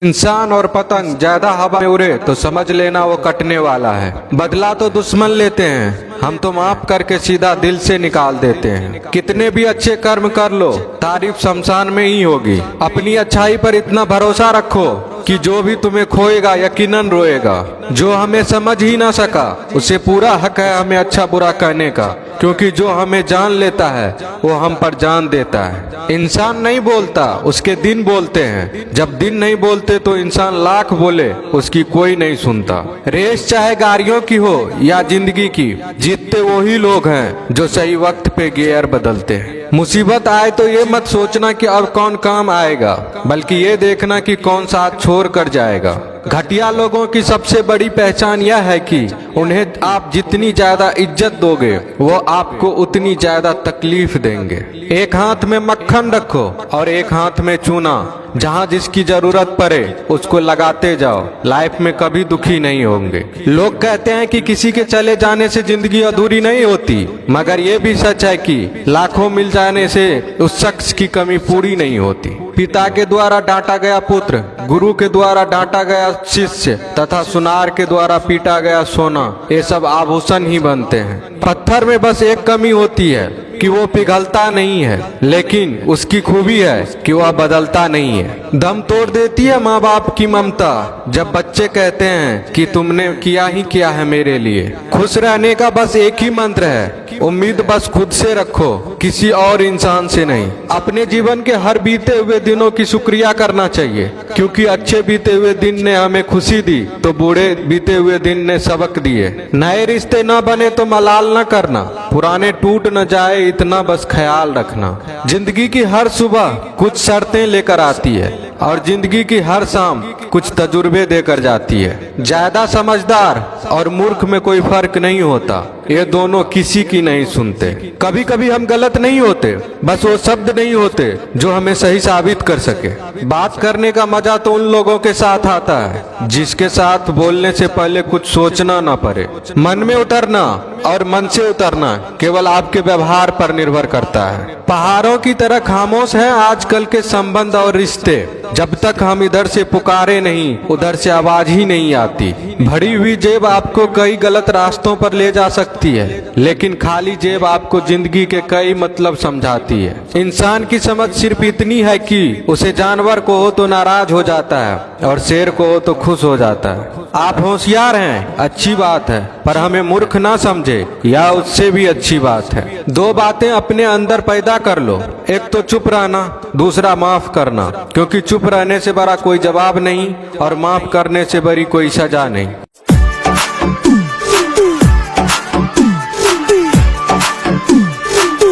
इंसान और पतंग ज्यादा हवा में उड़े तो समझ लेना वो कटने वाला है। बदला तो दुश्मन लेते हैं, हम तो माफ करके सीधा दिल से निकाल देते हैं। कितने भी अच्छे कर्म कर लो, तारीफ शमशान में ही होगी। अपनी अच्छाई पर इतना भरोसा रखो कि जो भी तुम्हें खोएगा यकीनन रोएगा। जो हमें समझ ही ना सका उसे पूरा हक है हमें अच्छा बुरा कहने का, क्योंकि जो हमें जान लेता है वो हम पर जान देता है। इंसान नहीं बोलता, उसके दिन बोलते हैं। जब दिन नहीं बोलते तो इंसान लाख बोले उसकी कोई नहीं सुनता। रेस चाहे गाड़ियों की हो या जिंदगी की, जीतते वही लोग हैं जो सही वक्त पे गियर बदलते हैं। मुसीबत आए तो ये मत सोचना कि अब कौन काम आएगा, बल्कि ये देखना कि कौन साथ छोड़ कर जाएगा। घटिया लोगों की सबसे बड़ी पहचान यह है कि उन्हें आप जितनी ज्यादा इज्जत दोगे वो आपको उतनी ज्यादा तकलीफ देंगे। एक हाथ में मक्खन रखो और एक हाथ में चूना। जहाँ जिसकी जरूरत पड़े उसको लगाते जाओ, लाइफ में कभी दुखी नहीं होंगे। लोग कहते हैं कि किसी के चले जाने से जिंदगी अधूरी नहीं होती, मगर ये भी सच है कि लाखों मिल जाने से उस शख्स की कमी पूरी नहीं होती। पिता के द्वारा डांटा गया पुत्र, गुरु के द्वारा डांटा गया शिष्य तथा सुनार के द्वारा पीटा गया सोना, ये सब आभूषण ही बनते हैं। पत्थर में बस एक कमी होती है कि वो पिघलता नहीं है, लेकिन उसकी खूबी है कि वह बदलता नहीं है। दम तोड़ देती है माँ बाप की ममता जब बच्चे कहते हैं कि तुमने किया ही क्या है मेरे लिए। खुश रहने का बस एक ही मंत्र है, उम्मीद बस खुद से रखो, किसी और इंसान से नहीं। अपने जीवन के हर बीते हुए दिनों की शुक्रिया करना चाहिए, क्योंकि अच्छे बीते हुए दिन ने हमें खुशी दी तो बूढ़े बीते हुए दिन ने सबक दिए। नए रिश्ते न बने तो मलाल न करना, पुराने टूट न जाए इतना बस ख्याल रखना। जिंदगी की हर सुबह कुछ शर्तें लेकर आती है और जिंदगी की हर शाम कुछ तजुर्बे देकर जाती है। ज्यादा समझदार और मूर्ख में कोई फर्क नहीं होता, ये दोनों किसी की नहीं सुनते। कभी कभी हम गलत नहीं होते, बस वो शब्द नहीं होते जो हमें सही साबित कर सके। बात करने का मजा तो उन लोगों के साथ आता है जिसके साथ बोलने से पहले कुछ सोचना ना पड़े। मन में उतरना और मन से उतरना केवल आपके व्यवहार पर निर्भर करता है। पहाड़ों की तरह खामोश है आजकल के संबंध और रिश्ते। जब तक हम इधर से पुकारे नहीं उधर से आवाज ही नहीं आती। भरी हुई जेब आपको कई गलत रास्तों पर ले जा सकती है, लेकिन खाली जेब आपको जिंदगी के कई मतलब समझाती है। इंसान की समझ सिर्फ इतनी है कि उसे जानवर को हो तो नाराज हो जाता है और शेर को हो तो खुश हो जाता है। आप होशियार हैं, अच्छी बात है, पर हमें मूर्ख ना समझे या उससे भी अच्छी बात है। दो बातें अपने अंदर पैदा कर लो, एक तो चुप रहना, दूसरा माफ करना, क्योंकि चुप रहने से बड़ा कोई जवाब नहीं और माफ करने से बड़ी कोई सजा नहीं।